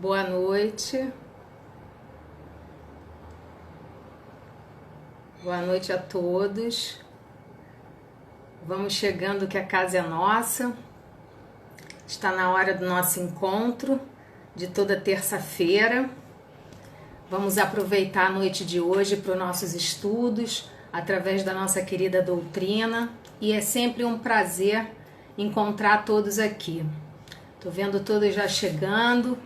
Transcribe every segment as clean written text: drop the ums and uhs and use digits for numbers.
Boa noite. Boa noite a todos. Vamos chegando que a casa é nossa. Está na hora do nosso encontro de toda terça-feira. Vamos aproveitar a noite de hoje para os nossos estudos através da nossa querida doutrina e é sempre um prazer encontrar todos aqui. Tô vendo todos já chegando.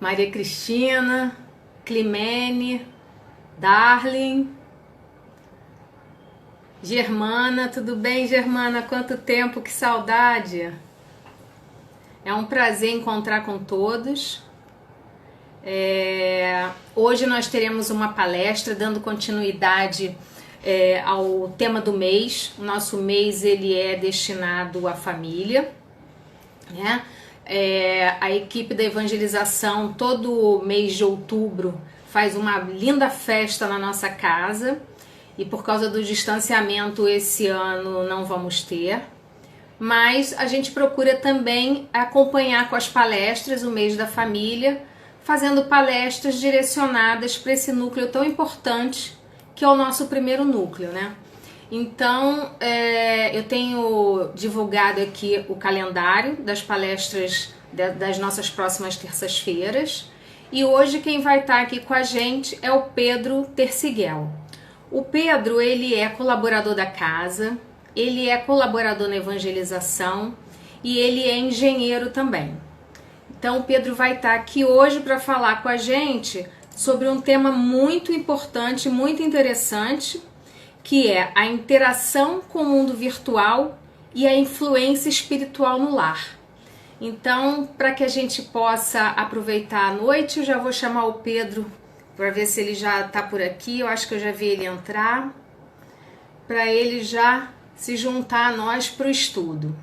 Maria Cristina, Climene, Darling, Germana, tudo bem, Germana? Quanto tempo, que saudade! É um prazer encontrar com todos. Hoje nós teremos uma palestra dando continuidade ao tema do mês. O nosso mês ele é destinado à família, né? A equipe da evangelização todo mês de outubro faz uma linda festa na nossa casa e por causa do distanciamento esse ano não vamos ter, mas a gente procura também acompanhar com as palestras o mês da família, fazendo palestras direcionadas para esse núcleo tão importante que é o nosso primeiro núcleo, né? Então, eu tenho divulgado aqui o calendário das palestras das nossas próximas terças-feiras. E hoje quem vai estar aqui com a gente é o Pedro Terciguel. O Pedro, ele é colaborador da casa, ele é colaborador na evangelização e ele é engenheiro também. Então, o Pedro vai estar aqui hoje para falar com a gente sobre um tema muito importante, muito interessante, que é a interação com o mundo virtual e a influência espiritual no lar. Então, para que a gente possa aproveitar a noite, eu já vou chamar o Pedro para ver se ele já está por aqui. Eu acho que eu já vi ele entrar, para ele já se juntar a nós para o estudo.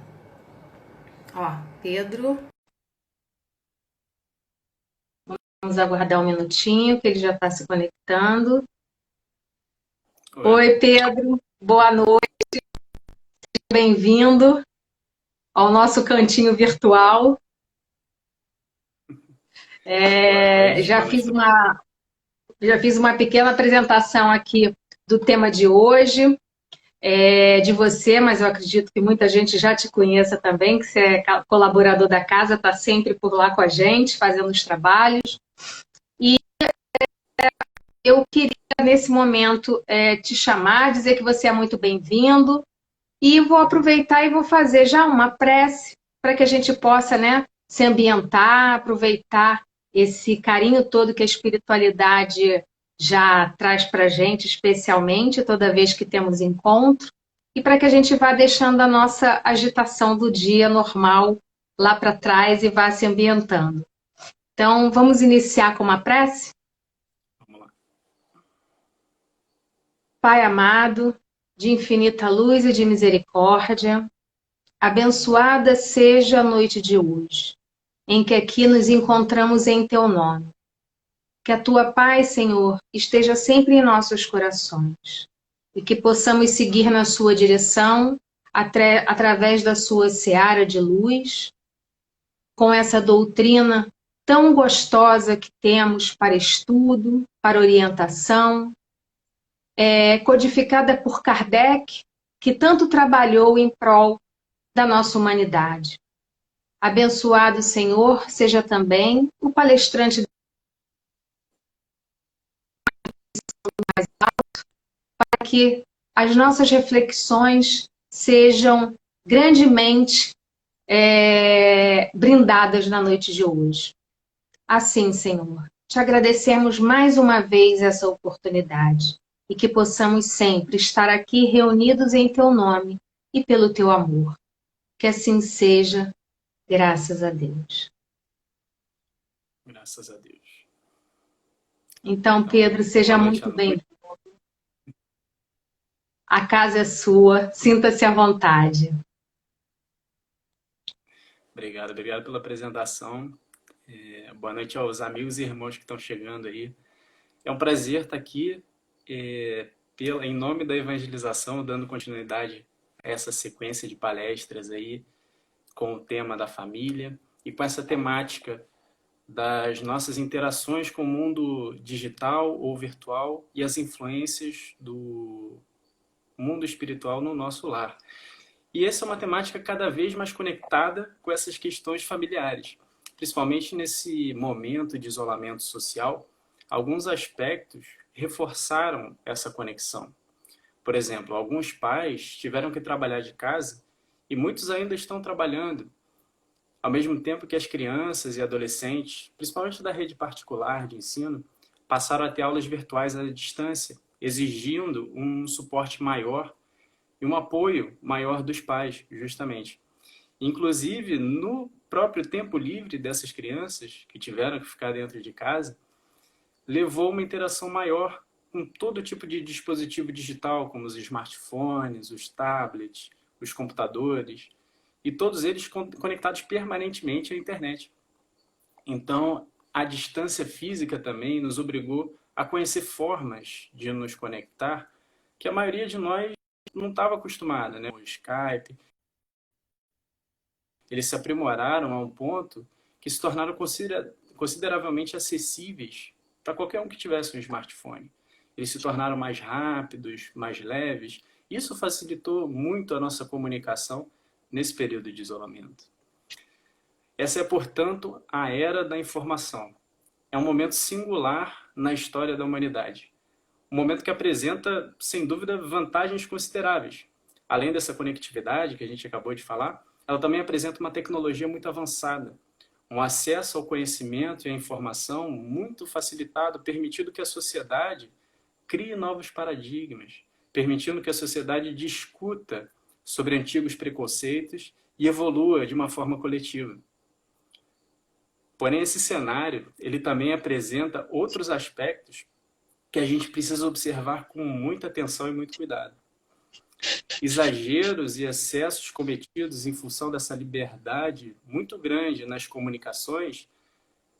Ó, Pedro. Vamos aguardar um minutinho, que ele já está se conectando. Oi, Pedro. Boa noite. Bem-vindo ao nosso cantinho virtual. Já fiz uma pequena apresentação aqui do tema de hoje, de você, mas eu acredito que muita gente já te conheça também, que você é colaborador da casa, está sempre por lá com a gente, fazendo os trabalhos. E eu queria, nesse momento, te chamar, dizer que você é muito bem-vindo, e vou aproveitar e vou fazer já uma prece para que a gente possa, né, se ambientar, aproveitar esse carinho todo que a espiritualidade já traz para a gente, especialmente toda vez que temos encontro, e para que a gente vá deixando a nossa agitação do dia normal lá para trás e vá se ambientando. Então, vamos iniciar com uma prece? Vamos lá. Pai amado, de infinita luz e de misericórdia, abençoada seja a noite de hoje, em que aqui nos encontramos em Teu nome. Que a Tua paz, Senhor, esteja sempre em nossos corações e que possamos seguir na Sua direção, através da Sua seara de luz, com essa doutrina tão gostosa que temos para estudo, para orientação, codificada por Kardec, que tanto trabalhou em prol da nossa humanidade. Abençoado, Senhor, seja também o palestrante para que as nossas reflexões sejam grandemente brindadas na noite de hoje. Assim, Senhor, te agradecemos mais uma vez essa oportunidade e que possamos sempre estar aqui reunidos em Teu nome e pelo Teu amor. Que assim seja, graças a Deus. Graças a Deus. Então, Pedro, seja muito bem-vindo. A casa é sua, sinta-se à vontade. Obrigado pela apresentação. Boa noite aos amigos e irmãos que estão chegando aí. É um prazer estar aqui em nome da evangelização, dando continuidade a essa sequência de palestras aí com o tema da família e com essa temática das nossas interações com o mundo digital ou virtual e as influências do mundo espiritual no nosso lar. E essa é uma temática cada vez mais conectada com essas questões familiares. Principalmente nesse momento de isolamento social, alguns aspectos reforçaram essa conexão. Por exemplo, alguns pais tiveram que trabalhar de casa e muitos ainda estão trabalhando, ao mesmo tempo que as crianças e adolescentes, principalmente da rede particular de ensino, passaram a ter aulas virtuais à distância, exigindo um suporte maior e um apoio maior dos pais, justamente. Inclusive, no próprio tempo livre dessas crianças que tiveram que ficar dentro de casa, levou uma interação maior com todo tipo de dispositivo digital, como os smartphones, os tablets, os computadores, e todos eles conectados permanentemente à internet. Então, a distância física também nos obrigou a conhecer formas de nos conectar que a maioria de nós não estava acostumada, né? O Skype, eles se aprimoraram a um ponto que se tornaram consideravelmente acessíveis para qualquer um que tivesse um smartphone. Eles se tornaram mais rápidos, mais leves. Isso facilitou muito a nossa comunicação nesse período de isolamento. Essa é, portanto, a era da informação. É um momento singular na história da humanidade. Um momento que apresenta, sem dúvida, vantagens consideráveis. Além dessa conectividade que a gente acabou de falar, ela também apresenta uma tecnologia muito avançada, um acesso ao conhecimento e à informação muito facilitado, permitindo que a sociedade crie novos paradigmas, permitindo que a sociedade discuta sobre antigos preconceitos e evolua de uma forma coletiva. Porém, esse cenário, ele também apresenta outros aspectos que a gente precisa observar com muita atenção e muito cuidado. Exageros e excessos cometidos em função dessa liberdade muito grande nas comunicações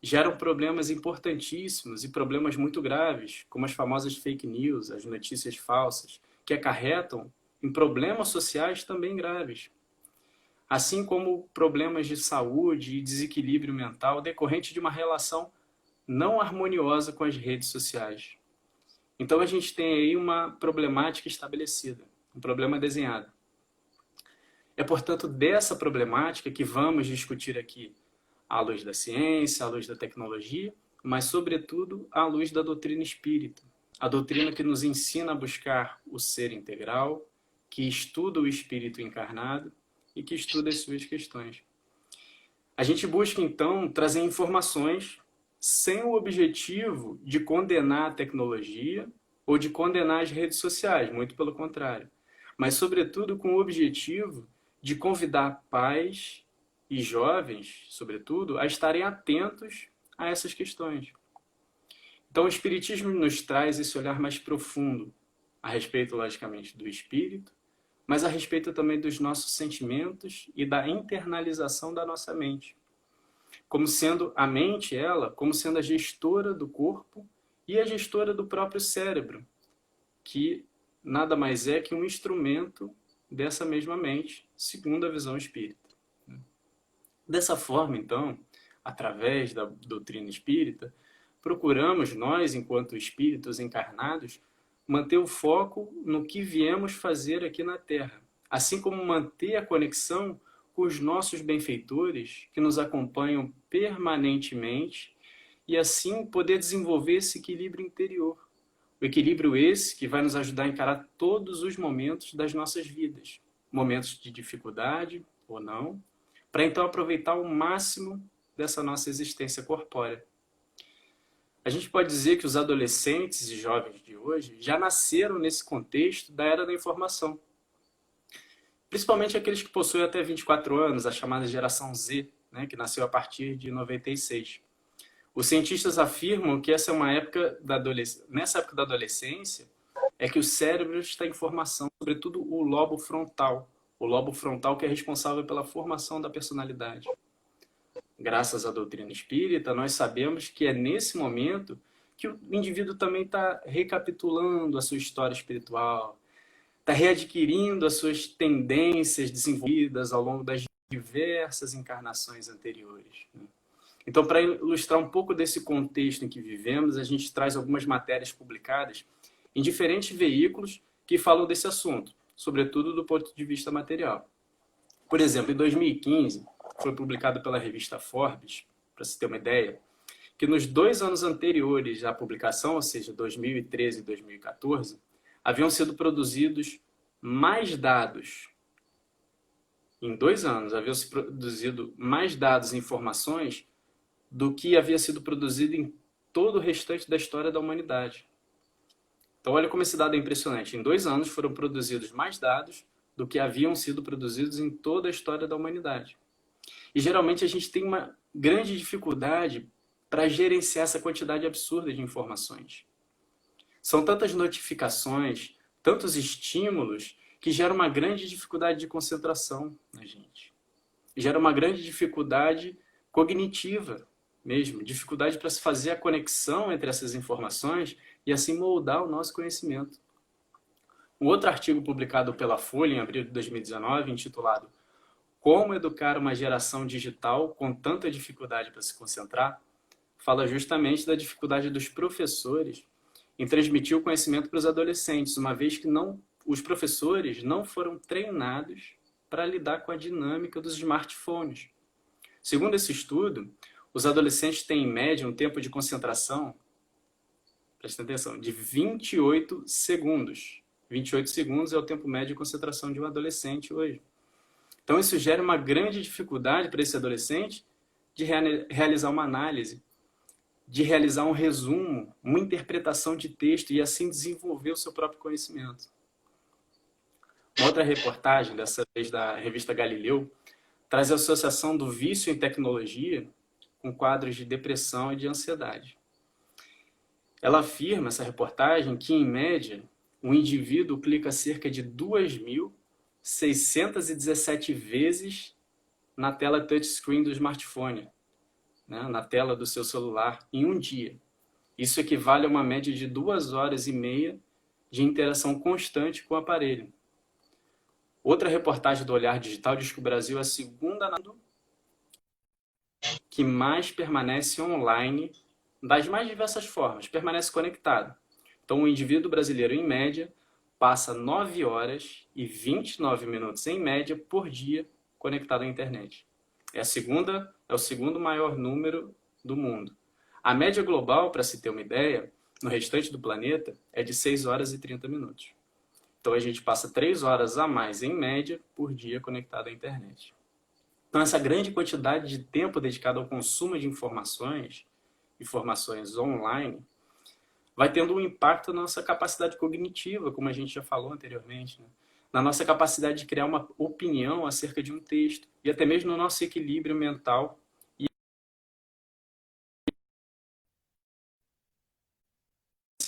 geram problemas importantíssimos e problemas muito graves, como as famosas fake news, as notícias falsas, que acarretam em problemas sociais também graves, assim como problemas de saúde e desequilíbrio mental decorrente de uma relação não harmoniosa com as redes sociais. Então a gente tem aí uma problemática estabelecida, um problema desenhado. É, portanto, dessa problemática que vamos discutir aqui, à luz da ciência, à luz da tecnologia, mas, sobretudo, à luz da doutrina espírita. A doutrina que nos ensina a buscar o ser integral, que estuda o espírito encarnado e que estuda as suas questões. A gente busca, então, trazer informações sem o objetivo de condenar a tecnologia ou de condenar as redes sociais, muito pelo contrário, mas, sobretudo, com o objetivo de convidar pais e jovens, sobretudo, a estarem atentos a essas questões. Então, o Espiritismo nos traz esse olhar mais profundo a respeito, logicamente, do espírito, mas a respeito também dos nossos sentimentos e da internalização da nossa mente. Como sendo a mente, ela, como sendo a gestora do corpo e a gestora do próprio cérebro, que nada mais é que um instrumento dessa mesma mente, segundo a visão espírita. Dessa forma, então, através da doutrina espírita, procuramos nós, enquanto espíritos encarnados, manter o foco no que viemos fazer aqui na Terra, assim como manter a conexão com os nossos benfeitores que nos acompanham permanentemente e assim poder desenvolver esse equilíbrio interior. O equilíbrio esse que vai nos ajudar a encarar todos os momentos das nossas vidas, momentos de dificuldade ou não, para então aproveitar o máximo dessa nossa existência corpórea. A gente pode dizer que os adolescentes e jovens de hoje já nasceram nesse contexto da era da informação. Principalmente aqueles que possuem até 24 anos, a chamada geração Z, né, que nasceu a partir de 96. Os cientistas afirmam que essa é uma época nessa época da adolescência é que o cérebro está em formação, sobretudo o lobo frontal que é responsável pela formação da personalidade. Graças à doutrina espírita, nós sabemos que é nesse momento que o indivíduo também está recapitulando a sua história espiritual, está readquirindo as suas tendências desenvolvidas ao longo das diversas encarnações anteriores. Então, para ilustrar um pouco desse contexto em que vivemos, a gente traz algumas matérias publicadas em diferentes veículos que falam desse assunto, sobretudo do ponto de vista material. Por exemplo, em 2015, foi publicado pela revista Forbes, para se ter uma ideia, que nos 2 anos anteriores à publicação, ou seja, 2013 e 2014, haviam sido produzidos mais dados. Em 2 anos, haviam se produzido mais dados e informações do que havia sido produzido em todo o restante da história da humanidade. Então, olha como esse dado é impressionante. Em 2 anos foram produzidos mais dados do que haviam sido produzidos em toda a história da humanidade. E geralmente a gente tem uma grande dificuldade para gerenciar essa quantidade absurda de informações. São tantas notificações, tantos estímulos, que gera uma grande dificuldade de concentração na gente. Gera uma grande dificuldade cognitiva mesmo, dificuldade para se fazer a conexão entre essas informações e assim moldar o nosso conhecimento. Um outro artigo publicado pela Folha em abril de 2019, intitulado Como Educar uma Geração Digital com Tanta Dificuldade para se Concentrar, fala justamente da dificuldade dos professores em transmitir o conhecimento para os adolescentes, uma vez que os professores não foram treinados para lidar com a dinâmica dos smartphones. Segundo esse estudo, os adolescentes têm, em média, um tempo de concentração, presta atenção, de 28 segundos. 28 segundos é o tempo médio de concentração de um adolescente hoje. Então, isso gera uma grande dificuldade para esse adolescente de realizar uma análise, de realizar um resumo, uma interpretação de texto e, assim, desenvolver o seu próprio conhecimento. Uma outra reportagem, dessa vez da revista Galileu, traz a associação do vício em tecnologia com quadros de depressão e de ansiedade. Ela afirma, essa reportagem, que, em média, o indivíduo clica cerca de 2.617 vezes na tela touchscreen do smartphone, né, na tela do seu celular, em um dia. Isso equivale a uma média de 2 horas e meia de interação constante com o aparelho. Outra reportagem do Olhar Digital diz que o Brasil é a segunda que mais permanece online, das mais diversas formas, permanece conectado. Então, o indivíduo brasileiro, em média, passa 9 horas e 29 minutos, em média, por dia, conectado à internet. É o segundo maior número do mundo. A média global, para se ter uma ideia, no restante do planeta, é de 6 horas e 30 minutos. Então, a gente passa 3 horas a mais, em média, por dia conectado à internet. Então, essa grande quantidade de tempo dedicado ao consumo de informações online, vai tendo um impacto na nossa capacidade cognitiva, como a gente já falou anteriormente, né? Na nossa capacidade de criar uma opinião acerca de um texto, e até mesmo no nosso equilíbrio mental.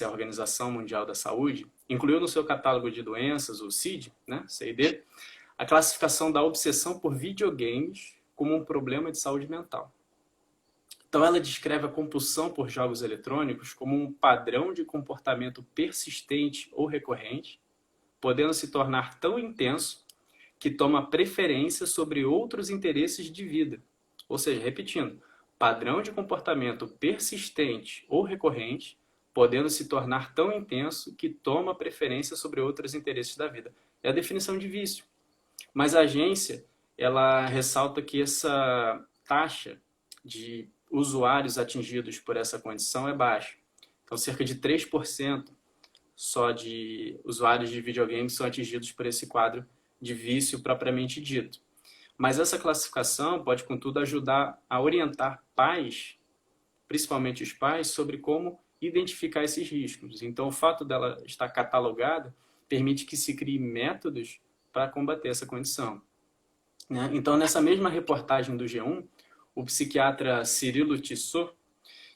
A Organização Mundial da Saúde incluiu no seu catálogo de doenças, o CID, né, CID, a classificação da obsessão por videogames como um problema de saúde mental. Então, ela descreve a compulsão por jogos eletrônicos como um padrão de comportamento persistente ou recorrente, podendo se tornar tão intenso que toma preferência sobre outros interesses de vida. Ou seja, repetindo, padrão de comportamento persistente ou recorrente, podendo se tornar tão intenso que toma preferência sobre outros interesses da vida. É a definição de vício. Mas a agência, ela ressalta que essa taxa de usuários atingidos por essa condição é baixa. Então, cerca de 3% só de usuários de videogames são atingidos por esse quadro de vício propriamente dito. Mas essa classificação pode, contudo, ajudar a orientar pais, principalmente os pais, sobre como identificar esses riscos. Então, o fato dela estar catalogada permite que se crie métodos para combater essa condição, né? Então, nessa mesma reportagem do G1, o psiquiatra Cirilo Tissot,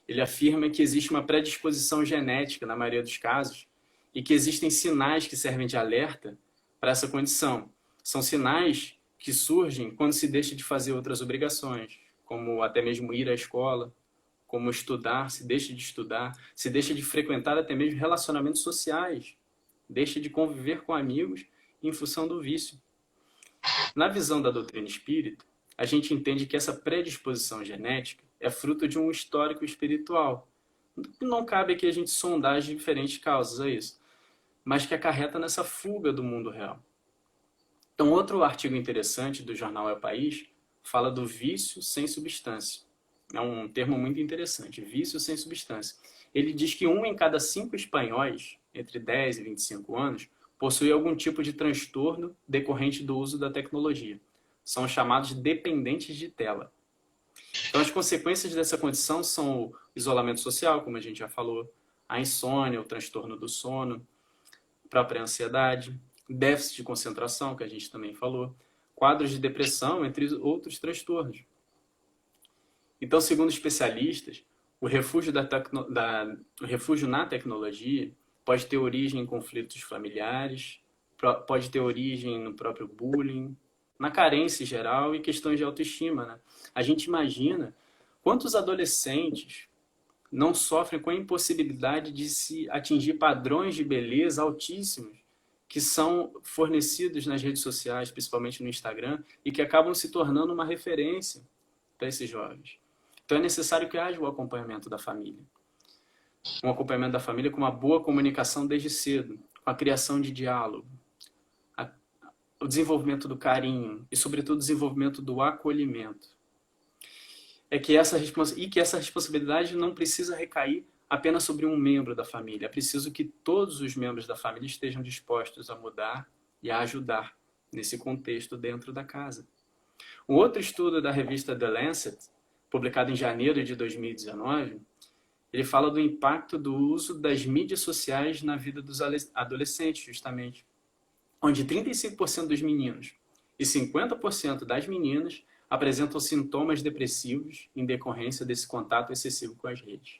ele afirma que existe uma predisposição genética, na maioria dos casos, e que existem sinais que servem de alerta para essa condição. São sinais que surgem quando se deixa de fazer outras obrigações, como até mesmo ir à escola, como estudar, se deixa de estudar, se deixa de frequentar até mesmo relacionamentos sociais, deixa de conviver com amigos em função do vício. Na visão da doutrina espírita, a gente entende que essa predisposição genética é fruto de um histórico espiritual. Não cabe aqui a gente sondar as diferentes causas a isso, mas que acarreta nessa fuga do mundo real. Então, outro artigo interessante do jornal É o País fala do vício sem substância. É um termo muito interessante, vício sem substância. Ele diz que 1 em cada 5 espanhóis, entre 10 e 25 anos, possui algum tipo de transtorno decorrente do uso da tecnologia. São chamados dependentes de tela. Então, as consequências dessa condição são o isolamento social, como a gente já falou, a insônia, o transtorno do sono, a própria ansiedade, déficit de concentração, que a gente também falou, quadros de depressão, entre outros transtornos. Então, segundo especialistas, o refúgio na tecnologia pode ter origem em conflitos familiares, pode ter origem no próprio bullying, na carência em geral e questões de autoestima, né? A gente imagina quantos adolescentes não sofrem com a impossibilidade de se atingir padrões de beleza altíssimos que são fornecidos nas redes sociais, principalmente no Instagram, e que acabam se tornando uma referência para esses jovens. Então é necessário que haja o acompanhamento da família. Um acompanhamento da família com uma boa comunicação desde cedo, com a criação de diálogo, o desenvolvimento do carinho e, sobretudo, o desenvolvimento do acolhimento. Que essa responsabilidade não precisa recair apenas sobre um membro da família. É preciso que todos os membros da família estejam dispostos a mudar e a ajudar nesse contexto dentro da casa. Um outro estudo da revista The Lancet, publicado em janeiro de 2019, ele fala do impacto do uso das mídias sociais na vida dos adolescentes, justamente, onde 35% dos meninos e 50% das meninas apresentam sintomas depressivos em decorrência desse contato excessivo com as redes.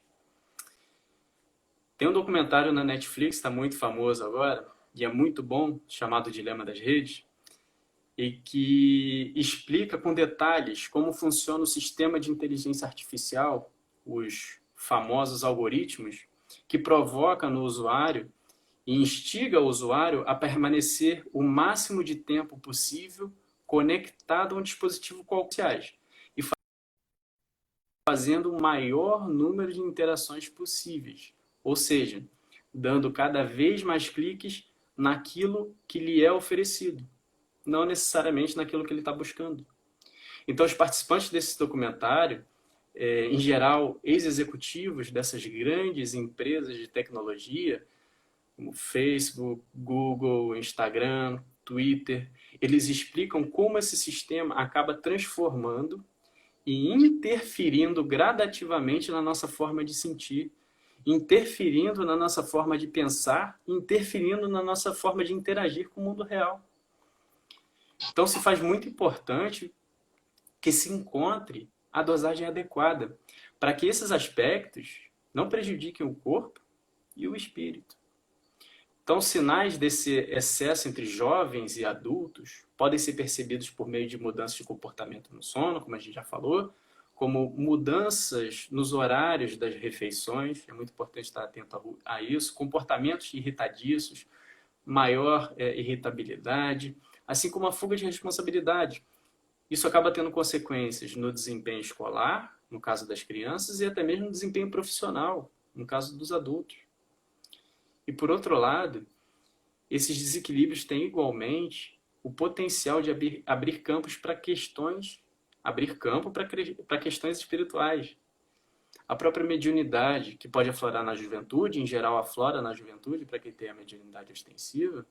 Tem um documentário na Netflix, está muito famoso agora, e é muito bom, chamado Dilema das Redes, e que explica com detalhes como funciona o sistema de inteligência artificial, os famosos algoritmos, que provoca no usuário e instiga o usuário a permanecer o máximo de tempo possível conectado a um dispositivo qualquer e fazendo o maior número de interações possíveis, ou seja, dando cada vez mais cliques naquilo que lhe é oferecido, não necessariamente naquilo que ele está buscando. Então, os participantes desse documentário, em geral, ex-executivos dessas grandes empresas de tecnologia, como Facebook, Google, Instagram, Twitter, eles explicam como esse sistema acaba transformando e interferindo gradativamente na nossa forma de sentir, interferindo na nossa forma de pensar, interferindo na nossa forma de interagir com o mundo real. Então, se faz muito importante que se encontre a dosagem adequada para que esses aspectos não prejudiquem o corpo e o espírito. Então, sinais desse excesso entre jovens e adultos podem ser percebidos por meio de mudanças de comportamento no sono, como a gente já falou, como mudanças nos horários das refeições, é muito importante estar atento a isso, comportamentos irritadiços, maior irritabilidade, assim como a fuga de responsabilidade. Isso acaba tendo consequências no desempenho escolar, no caso das crianças, e até mesmo no desempenho profissional, no caso dos adultos. E, por outro lado, esses desequilíbrios têm igualmente o potencial de abrir campos para questões, abrir campo para questões espirituais. A própria mediunidade, que pode aflorar na juventude, em geral aflora na juventude, para quem tem a mediunidade ostensiva,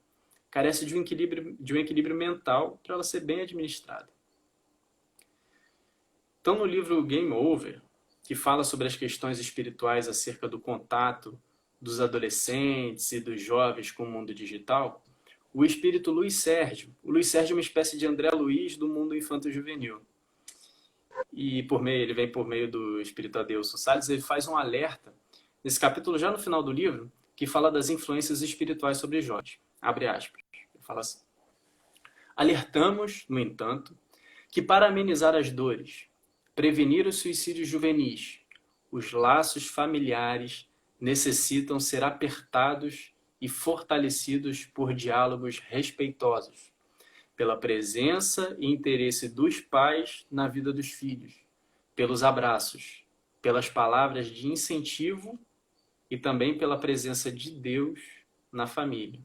carece de um equilíbrio mental para ela ser bem administrada. Então, no livro Game Over, que fala sobre as questões espirituais acerca do contato dos adolescentes e dos jovens com o mundo digital, o espírito Luiz Sérgio. O Luiz Sérgio é uma espécie de André Luiz do mundo infanto-juvenil. E ele vem por meio do espírito Adeilson Salles, ele faz um alerta, nesse capítulo, já no final do livro, que fala das influências espirituais sobre jovens. Abre aspas. Ele fala assim: alertamos, no entanto, que para amenizar as dores, prevenir os suicídios juvenis, os laços familiares necessitam ser apertados e fortalecidos por diálogos respeitosos, pela presença e interesse dos pais na vida dos filhos, pelos abraços, pelas palavras de incentivo e também pela presença de Deus na família.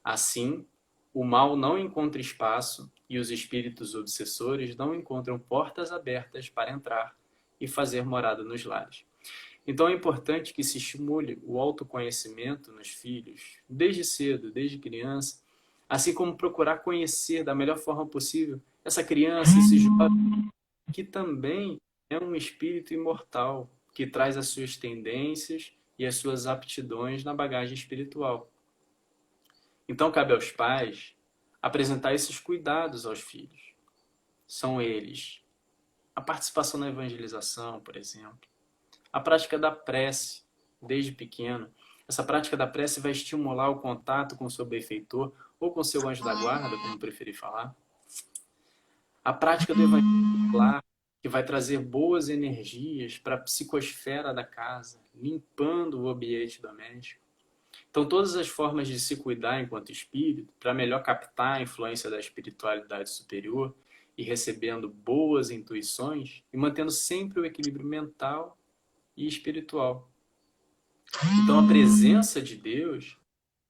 Assim, o mal não encontra espaço e os espíritos obsessores não encontram portas abertas para entrar e fazer morada nos lares. Então é importante que se estimule o autoconhecimento nos filhos, desde cedo, desde criança, assim como procurar conhecer da melhor forma possível essa criança, esse jovem, que também é um espírito imortal, que traz as suas tendências e as suas aptidões na bagagem espiritual. Então cabe aos pais apresentar esses cuidados aos filhos. São eles a participação na evangelização, por exemplo, a prática da prece, desde pequeno. Essa prática da prece vai estimular o contato com o seu benfeitor ou com o seu anjo da guarda, como preferir falar. A prática do evangelho, que vai trazer boas energias para a psicosfera da casa, limpando o ambiente doméstico. Então, todas as formas de se cuidar enquanto espírito, para melhor captar a influência da espiritualidade superior e recebendo boas intuições e mantendo sempre o equilíbrio mental e espiritual. Então, a presença de Deus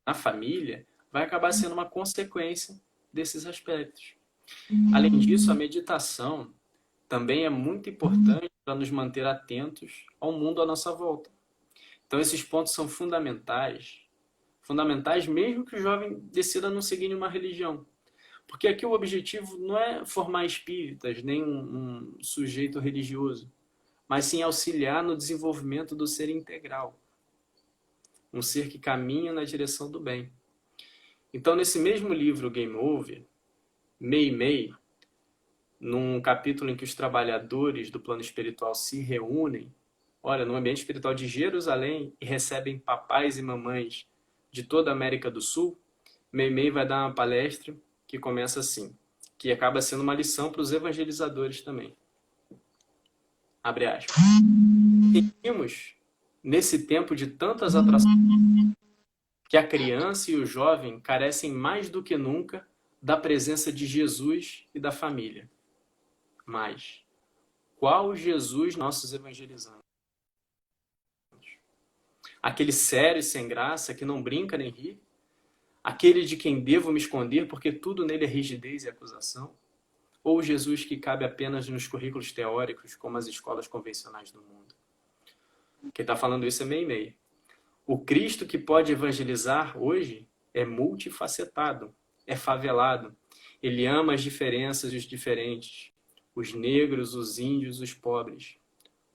na família vai acabar sendo uma consequência desses aspectos. Além disso, a meditação também é muito importante para nos manter atentos ao mundo à nossa volta. Então, esses pontos são fundamentais mesmo que o jovem decida não seguir nenhuma religião. Porque aqui o objetivo não é formar espíritas, nem um sujeito religioso, mas sim auxiliar no desenvolvimento do ser integral. Um ser que caminha na direção do bem. Então, nesse mesmo livro, Game Over, Mei, num capítulo em que os trabalhadores do plano espiritual se reúnem, olha, no ambiente espiritual de Jerusalém, e recebem papais e mamães de toda a América do Sul, Mei vai dar uma palestra que começa assim, que acaba sendo uma lição para os evangelizadores também. Abre aspas. Seguimos nesse tempo de tantas atrações que a criança e o jovem carecem mais do que nunca da presença de Jesus e da família. Mas qual Jesus nossos evangelizamos? Aquele sério e sem graça, que não brinca nem ri? Aquele de quem devo me esconder porque tudo nele é rigidez e acusação? Ou o Jesus que cabe apenas nos currículos teóricos, como as escolas convencionais do mundo? Quem está falando isso é Mei. O Cristo que pode evangelizar hoje é multifacetado, é favelado. Ele ama as diferenças e os diferentes, os negros, os índios, os pobres.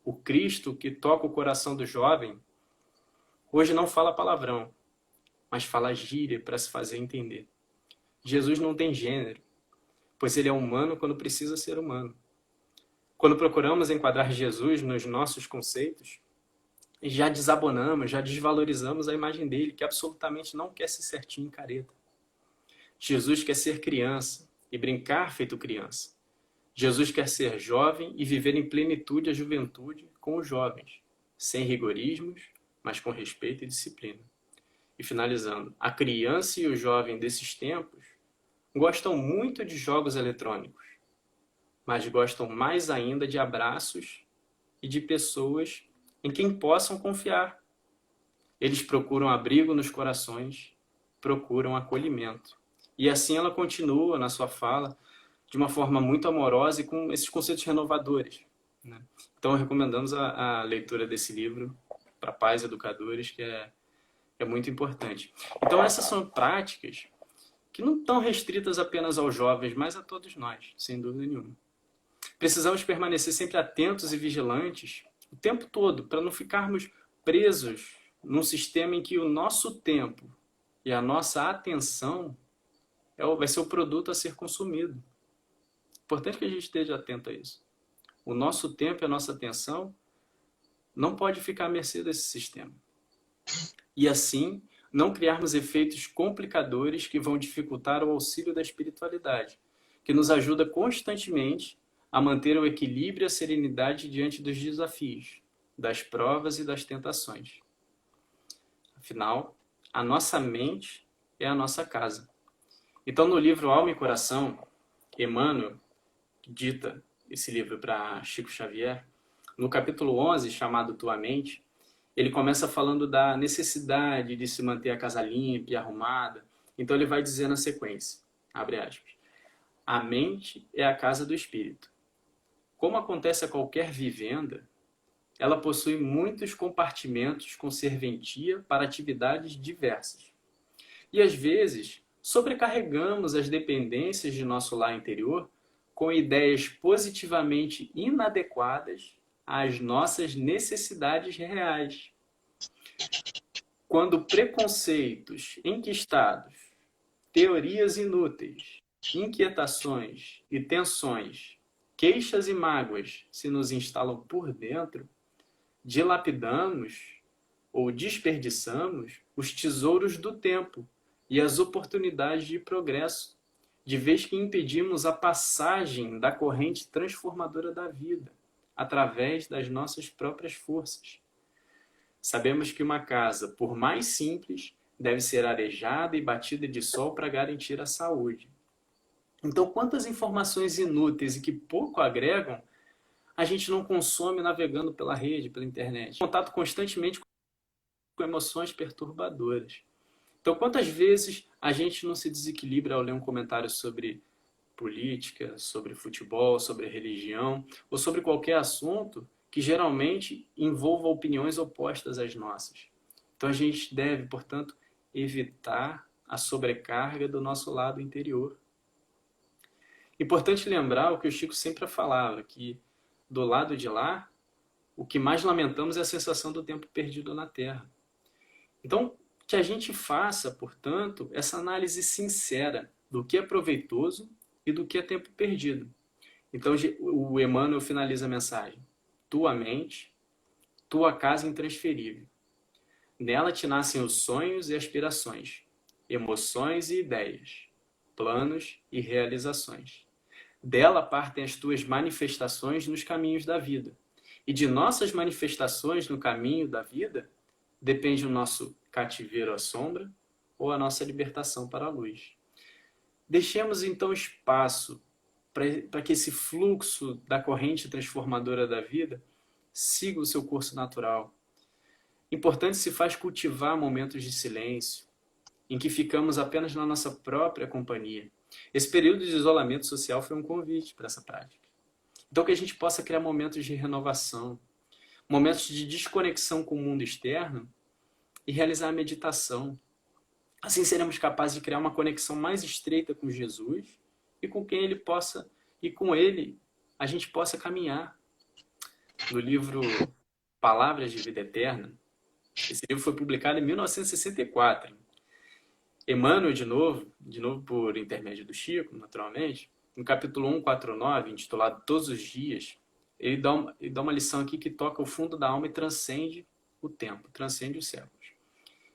O Cristo que toca o coração do jovem hoje não fala palavrão, mas fala gíria para se fazer entender. Jesus não tem gênero, pois ele é humano quando precisa ser humano. Quando procuramos enquadrar Jesus nos nossos conceitos, já desabonamos, já desvalorizamos a imagem dele, que absolutamente não quer ser certinho e careta. Jesus quer ser criança e brincar feito criança. Jesus quer ser jovem e viver em plenitude a juventude com os jovens, sem rigorismos, mas com respeito e disciplina. E finalizando, a criança e o jovem desses tempos gostam muito de jogos eletrônicos, mas gostam mais ainda de abraços e de pessoas em quem possam confiar. Eles procuram abrigo nos corações, procuram acolhimento. E assim ela continua na sua fala de uma forma muito amorosa e com esses conceitos renovadores, né? Então recomendamos a leitura desse livro para pais educadores, que é muito importante. Então essas são práticas que não estão restritas apenas aos jovens, mas a todos nós, sem dúvida nenhuma. Precisamos permanecer sempre atentos e vigilantes o tempo todo, para não ficarmos presos num sistema em que o nosso tempo e a nossa atenção vai ser o produto a ser consumido. Importante que a gente esteja atento a isso. O nosso tempo e a nossa atenção não pode ficar à mercê desse sistema. E assim, não criarmos efeitos complicadores que vão dificultar o auxílio da espiritualidade, que nos ajuda constantemente a manter o equilíbrio e a serenidade diante dos desafios, das provas e das tentações. Afinal, a nossa mente é a nossa casa. Então, no livro Alma e Coração, Emmanuel dita esse livro para Chico Xavier, no capítulo 11, chamado Tua Mente, ele começa falando da necessidade de se manter a casa limpa e arrumada. Então ele vai dizer na sequência, abre aspas, a mente é a casa do espírito. Como acontece a qualquer vivenda, ela possui muitos compartimentos com serventia para atividades diversas. E às vezes, sobrecarregamos as dependências de nosso lar interior com ideias positivamente inadequadas às nossas necessidades reais. Quando preconceitos enquistados, teorias inúteis, inquietações e tensões, queixas e mágoas se nos instalam por dentro, dilapidamos ou desperdiçamos os tesouros do tempo e as oportunidades de progresso, de vez que impedimos a passagem da corrente transformadora da vida, através das nossas próprias forças. Sabemos que uma casa, por mais simples, deve ser arejada e batida de sol para garantir a saúde. Então, quantas informações inúteis e que pouco agregam, a gente não consome navegando pela rede, pela internet. Contato constantemente com emoções perturbadoras. Então, quantas vezes a gente não se desequilibra ao ler um comentário sobre política, sobre futebol, sobre religião, ou sobre qualquer assunto que geralmente envolva opiniões opostas às nossas. Então a gente deve, portanto, evitar a sobrecarga do nosso lado interior. Importante lembrar o que o Chico sempre falava, que do lado de lá, o que mais lamentamos é a sensação do tempo perdido na Terra. Então, que a gente faça, portanto, essa análise sincera do que é proveitoso e do que é tempo perdido. Então, o Emmanuel finaliza a mensagem. Tua mente, tua casa intransferível. Nela te nascem os sonhos e aspirações, emoções e ideias, planos e realizações. Dela partem as tuas manifestações nos caminhos da vida. E de nossas manifestações no caminho da vida, depende o nosso cativeiro à sombra ou a nossa libertação para a luz. Deixemos então espaço para que esse fluxo da corrente transformadora da vida siga o seu curso natural. Importante se faz cultivar momentos de silêncio, em que ficamos apenas na nossa própria companhia. Esse período de isolamento social foi um convite para essa prática. Então que a gente possa criar momentos de renovação, momentos de desconexão com o mundo externo e realizar a meditação. Assim seremos capazes de criar uma conexão mais estreita com Jesus e com quem ele possa, e com ele a gente possa caminhar. No livro Palavras de Vida Eterna, esse livro foi publicado em 1964. Emmanuel, de novo por intermédio do Chico, naturalmente, no capítulo 149, intitulado Todos os Dias, ele dá uma lição aqui que toca o fundo da alma e transcende o tempo, transcende os séculos.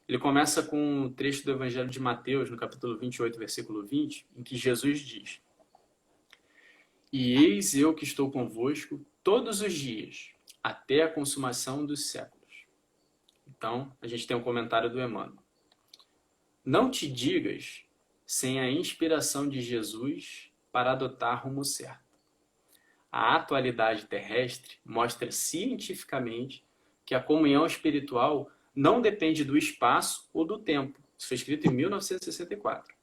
Ele começa com um trecho do Evangelho de Mateus, no capítulo 28, versículo 20, em que Jesus diz: E eis eu que estou convosco todos os dias, até a consumação dos séculos. Então, a gente tem um comentário do Emmanuel. Não te digas sem a inspiração de Jesus para adotar rumo certo. A atualidade terrestre mostra cientificamente que a comunhão espiritual não depende do espaço ou do tempo. Isso foi escrito em 1964.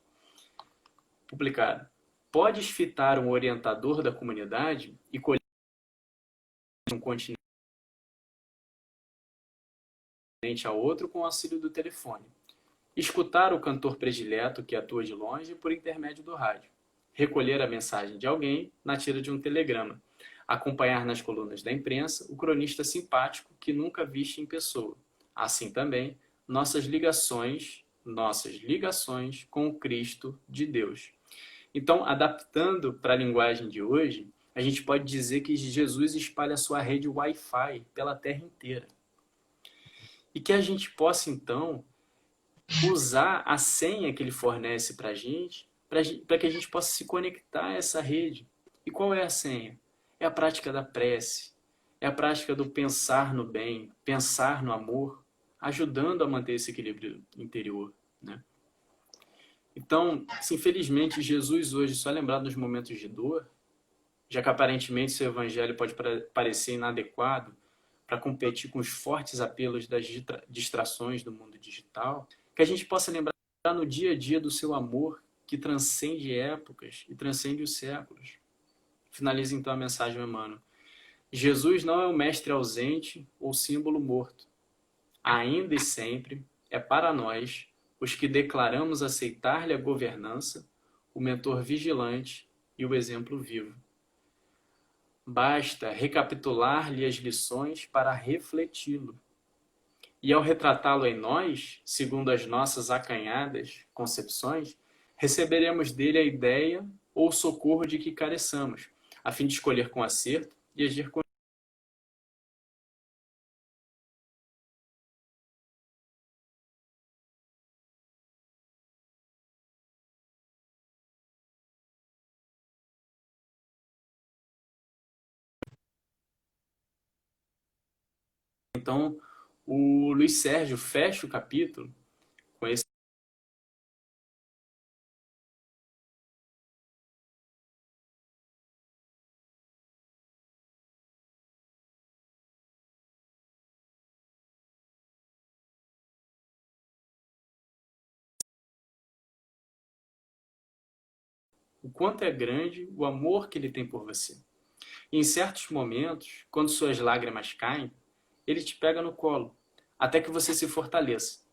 Publicado. Podes fitar um orientador da comunidade e colher um continente ao outro com o auxílio do telefone. Escutar o cantor predileto que atua de longe por intermédio do rádio. Recolher a mensagem de alguém na tira de um telegrama. Acompanhar nas colunas da imprensa o cronista simpático que nunca viste em pessoa. Assim também, nossas ligações com o Cristo de Deus. Então, adaptando para a linguagem de hoje, a gente pode dizer que Jesus espalha a sua rede Wi-Fi pela Terra inteira. E que a gente possa, então, usar a senha que ele fornece para a gente, para que a gente possa se conectar a essa rede. E qual é a senha? É a prática da prece, é a prática do pensar no bem, pensar no amor, ajudando a manter esse equilíbrio interior, né? Então, se infelizmente Jesus hoje só é lembrado nos momentos de dor, já que aparentemente seu evangelho pode parecer inadequado para competir com os fortes apelos das distrações do mundo digital, que a gente possa lembrar no dia a dia do seu amor que transcende épocas e transcende os séculos. Finaliza então a mensagem, meu mano. Jesus não é um mestre ausente ou símbolo morto. Ainda e sempre é para nós, os que declaramos aceitar-lhe a governança, o mentor vigilante e o exemplo vivo. Basta recapitular-lhe as lições para refleti-lo. E ao retratá-lo em nós, segundo as nossas acanhadas concepções, receberemos dele a ideia ou o socorro de que careçamos, a fim de escolher com acerto e agir com Então, o Luiz Sérgio fecha o capítulo com esse. O quanto é grande o amor que ele tem por você. E em certos momentos, quando suas lágrimas caem, ele te pega no colo, até que você se fortaleça.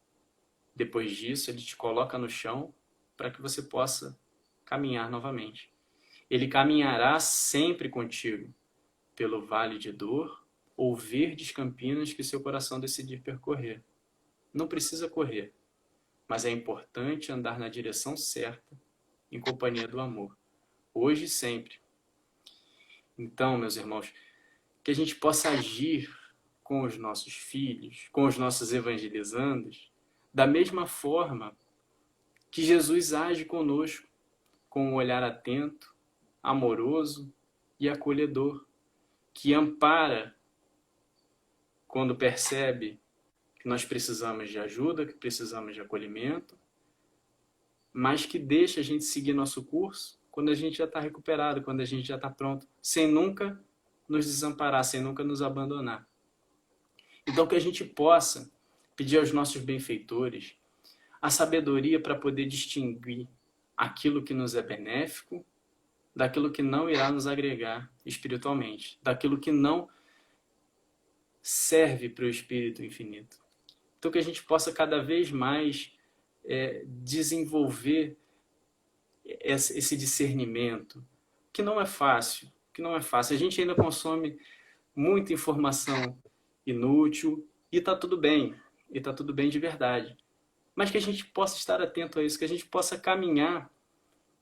Depois disso, ele te coloca no chão para que você possa caminhar novamente. Ele caminhará sempre contigo, pelo vale de dor ou verdes campinas que seu coração decidir percorrer. Não precisa correr, mas é importante andar na direção certa, em companhia do amor, hoje e sempre. Então, meus irmãos, que a gente possa agir com os nossos filhos, com os nossos evangelizandos, da mesma forma que Jesus age conosco, com um olhar atento, amoroso e acolhedor, que ampara quando percebe que nós precisamos de ajuda, que precisamos de acolhimento, mas que deixa a gente seguir nosso curso quando a gente já está recuperado, quando a gente já está pronto, sem nunca nos desamparar, sem nunca nos abandonar. Então que a gente possa pedir aos nossos benfeitores a sabedoria para poder distinguir aquilo que nos é benéfico daquilo que não irá nos agregar espiritualmente, daquilo que não serve para o Espírito Infinito. Então que a gente possa cada vez mais desenvolver esse discernimento, que não é fácil, A gente ainda consome muita informação inútil e está tudo bem, de verdade. Mas que a gente possa estar atento a isso, que a gente possa caminhar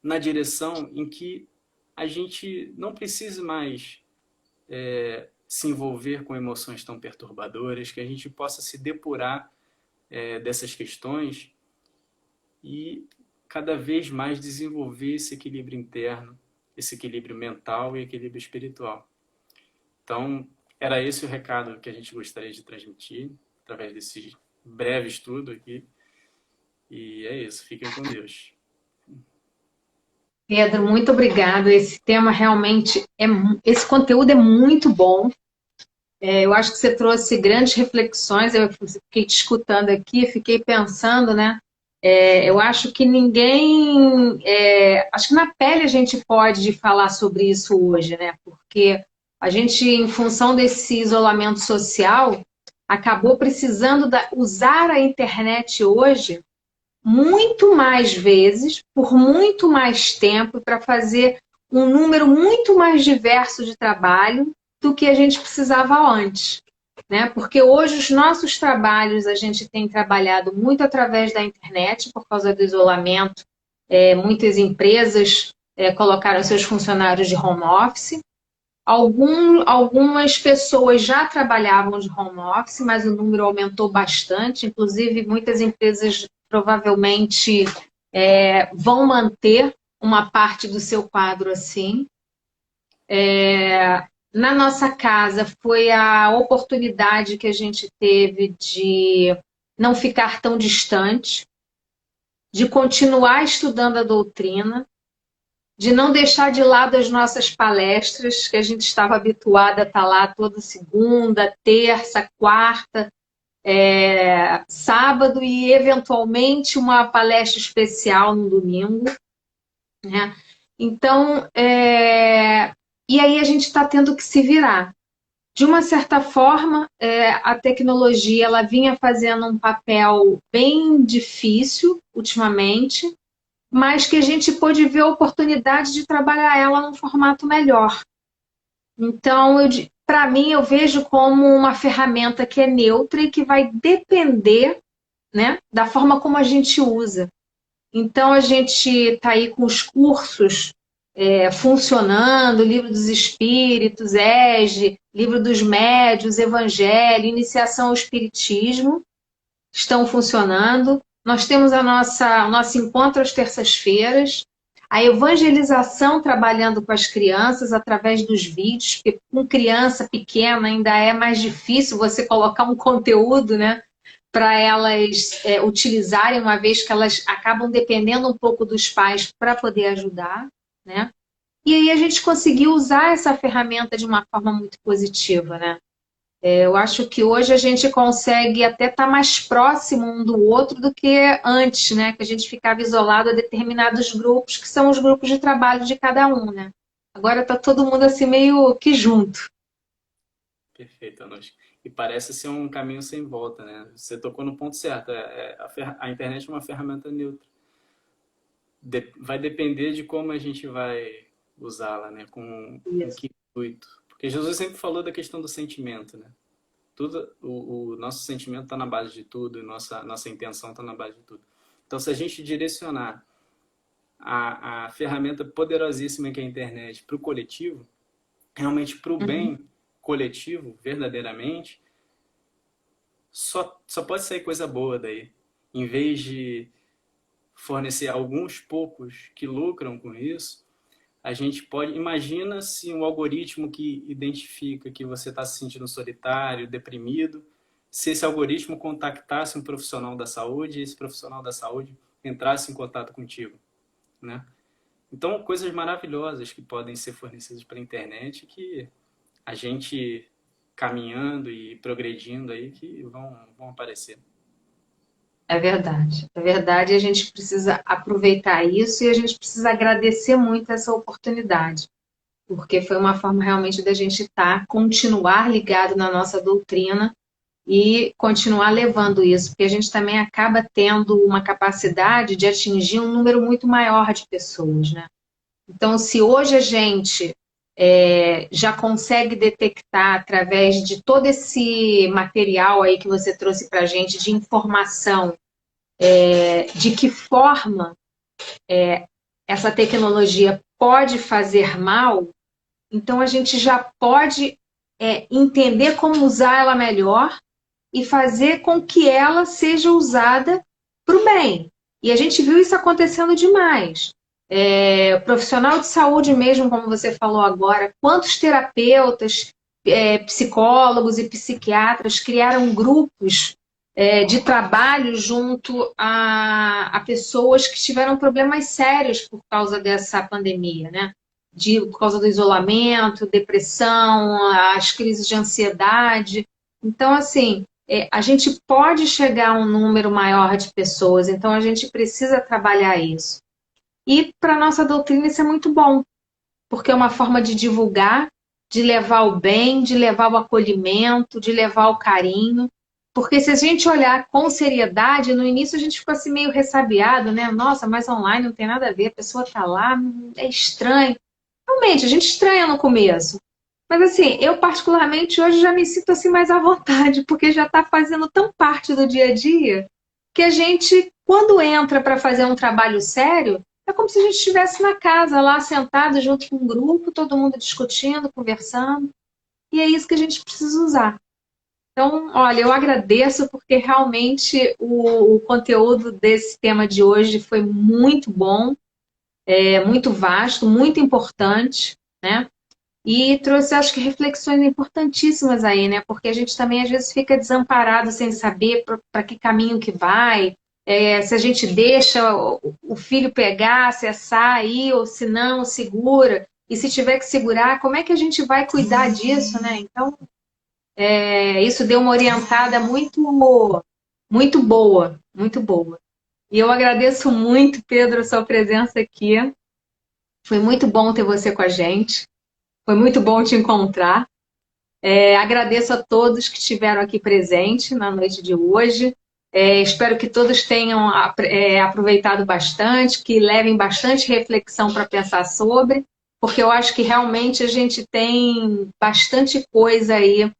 na direção em que a gente não precise mais se envolver com emoções tão perturbadoras, que a gente possa se depurar dessas questões e cada vez mais desenvolver esse equilíbrio interno, esse equilíbrio mental e equilíbrio espiritual. Então, era esse o recado que a gente gostaria de transmitir através desse breve estudo aqui. E é isso, fiquem com Deus. Pedro, muito obrigado. Esse tema realmente esse conteúdo é muito bom. Eu acho que você trouxe grandes reflexões. Eu fiquei te escutando aqui, fiquei pensando, né? Eu acho que ninguém... acho que na pele a gente pode falar sobre isso hoje, né? Porque a gente, em função desse isolamento social, acabou precisando usar a internet hoje muito mais vezes, por muito mais tempo, para fazer um número muito mais diverso de trabalho do que a gente precisava antes. Né? Porque hoje os nossos trabalhos a gente tem trabalhado muito através da internet, por causa do isolamento. Muitas empresas colocaram seus funcionários de home office. Algumas pessoas já trabalhavam de home office, mas o número aumentou bastante. Inclusive, muitas empresas provavelmente vão manter uma parte do seu quadro assim. Na nossa casa, foi a oportunidade que a gente teve de não ficar tão distante, de continuar estudando a doutrina, de não deixar de lado as nossas palestras, que a gente estava habituada a estar lá toda segunda, terça, quarta, sábado e, eventualmente, uma palestra especial no domingo, né? Então, e aí a gente está tendo que se virar. De uma certa forma, a tecnologia ela vinha fazendo um papel bem difícil ultimamente, mas que a gente pôde ver a oportunidade de trabalhar ela num formato melhor. Então, para mim, eu vejo como uma ferramenta que é neutra e que vai depender, né, da forma como a gente usa. Então, a gente está aí com os cursos funcionando, Livro dos Espíritos, EGE, Livro dos Médiuns, Evangelho, Iniciação ao Espiritismo, estão funcionando. Nós temos o nosso encontro às terças-feiras, a evangelização trabalhando com as crianças através dos vídeos, porque com criança pequena ainda é mais difícil você colocar um conteúdo, né, para elas utilizarem, uma vez que elas acabam dependendo um pouco dos pais para poder ajudar, né? E aí a gente conseguiu usar essa ferramenta de uma forma muito positiva, né? Eu acho que hoje a gente consegue até estar mais próximo um do outro do que antes, né? Que a gente ficava isolado a determinados grupos, que são os grupos de trabalho de cada um, né? Agora está todo mundo assim meio que junto. Perfeito, Anushka. E parece ser um caminho sem volta, né? Você tocou no ponto certo. A internet é uma ferramenta neutra. Vai depender de como a gente vai usá-la, né? Com que intuito. Porque Jesus sempre falou da questão do sentimento, né? Tudo, o nosso sentimento está na base de tudo, nossa intenção está na base de tudo. Então, se a gente direcionar a ferramenta poderosíssima que é a internet para o coletivo, realmente para o bem coletivo, verdadeiramente, só pode sair coisa boa daí. Em vez de fornecer alguns poucos que lucram com isso, a gente pode... Imagina se um algoritmo que identifica que você está se sentindo solitário, deprimido, se esse algoritmo contactasse um profissional da saúde e esse profissional da saúde entrasse em contato contigo, né? Então, coisas maravilhosas que podem ser fornecidas pela internet que a gente caminhando e progredindo aí que vão aparecer. É verdade. É verdade, e a gente precisa aproveitar isso e a gente precisa agradecer muito essa oportunidade, porque foi uma forma realmente da gente continuar ligado na nossa doutrina e continuar levando isso, porque a gente também acaba tendo uma capacidade de atingir um número muito maior de pessoas, né? Então, se hoje a gente já consegue detectar através de todo esse material aí que você trouxe para a gente de informação, de que forma essa tecnologia pode fazer mal, então a gente já pode entender como usar ela melhor e fazer com que ela seja usada para o bem. E a gente viu isso acontecendo demais. Profissional de saúde mesmo, como você falou agora, quantos terapeutas, psicólogos e psiquiatras criaram grupos de trabalho junto a pessoas que tiveram problemas sérios por causa dessa pandemia, né? Por causa do isolamento, depressão, as crises de ansiedade. Então, assim, a gente pode chegar a um número maior de pessoas, então a gente precisa trabalhar isso. E para a nossa doutrina isso é muito bom, porque é uma forma de divulgar, de levar o bem, de levar o acolhimento, de levar o carinho. Porque se a gente olhar com seriedade, no início a gente ficou assim meio ressabiado, né? Nossa, mas online não tem nada a ver, a pessoa está lá, é estranho. Realmente, a gente estranha no começo. Mas assim, eu particularmente hoje já me sinto assim mais à vontade, porque já está fazendo tão parte do dia a dia, que a gente, quando entra para fazer um trabalho sério, é como se a gente estivesse na casa, lá sentado junto com um grupo, todo mundo discutindo, conversando. E é isso que a gente precisa usar. Então, olha, eu agradeço porque realmente o conteúdo desse tema de hoje foi muito bom, muito vasto, muito importante, né? E trouxe, acho que, reflexões importantíssimas aí, né? Porque a gente também, às vezes, fica desamparado sem saber para que caminho que vai, se a gente deixa o filho pegar, acessar aí, ou se não, segura. E se tiver que segurar, como é que a gente vai cuidar disso, né? Então, isso deu uma orientada muito boa, muito boa. E eu agradeço muito, Pedro, a sua presença aqui. Foi muito bom ter você com a gente. Foi muito bom te encontrar. Agradeço a todos que estiveram aqui presentes na noite de hoje. Espero que todos tenham aproveitado bastante, que levem bastante reflexão para pensar sobre, porque eu acho que realmente a gente tem bastante coisa aí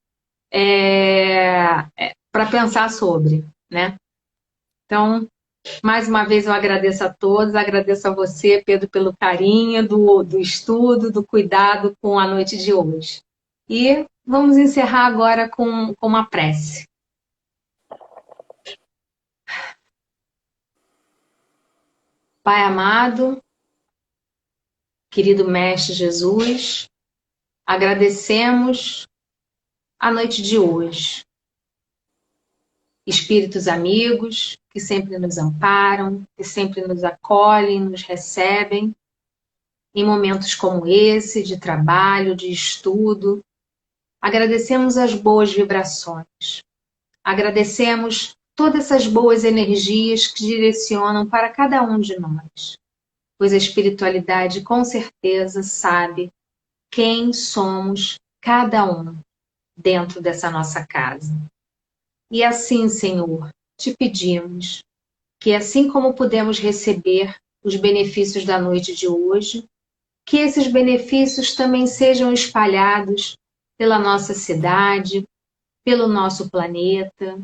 para pensar sobre, né? Então, mais uma vez eu agradeço a todos, agradeço a você, Pedro, pelo carinho, do estudo, do cuidado com a noite de hoje. E vamos encerrar agora com uma prece. Pai amado, querido Mestre Jesus, agradecemos a noite de hoje. Espíritos amigos que sempre nos amparam, que sempre nos acolhem, nos recebem, em momentos como esse, de trabalho, de estudo. Agradecemos as boas vibrações. Agradecemos todas essas boas energias que direcionam para cada um de nós. Pois a espiritualidade com certeza sabe quem somos cada um dentro dessa nossa casa. E assim, Senhor, te pedimos que assim como pudemos receber os benefícios da noite de hoje, que esses benefícios também sejam espalhados pela nossa cidade, pelo nosso planeta,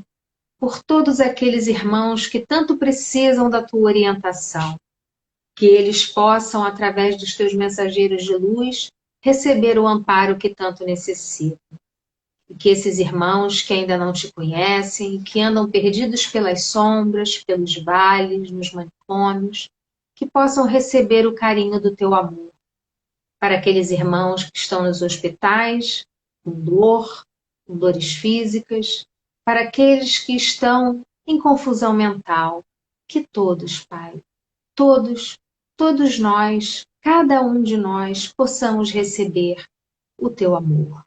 por todos aqueles irmãos que tanto precisam da tua orientação, que eles possam, através dos teus mensageiros de luz, receber o amparo que tanto necessitam. E que esses irmãos que ainda não te conhecem, que andam perdidos pelas sombras, pelos vales, nos manicômios, que possam receber o carinho do teu amor. Para aqueles irmãos que estão nos hospitais, com dores físicas, para aqueles que estão em confusão mental, que todos, Pai, todos nós, cada um de nós, possamos receber o teu amor.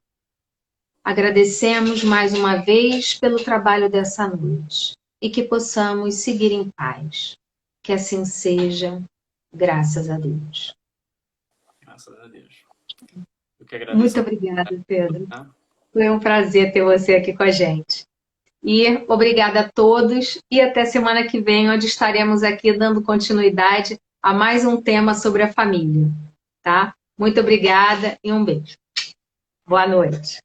Agradecemos mais uma vez pelo trabalho dessa noite e que possamos seguir em paz. Que assim seja, graças a Deus. Graças a Deus. Eu que agradeço. Muito obrigada, Pedro. Foi um prazer ter você aqui com a gente. E obrigada a todos e até semana que vem, onde estaremos aqui dando continuidade a mais um tema sobre a família, tá? Muito obrigada e um beijo. Boa noite.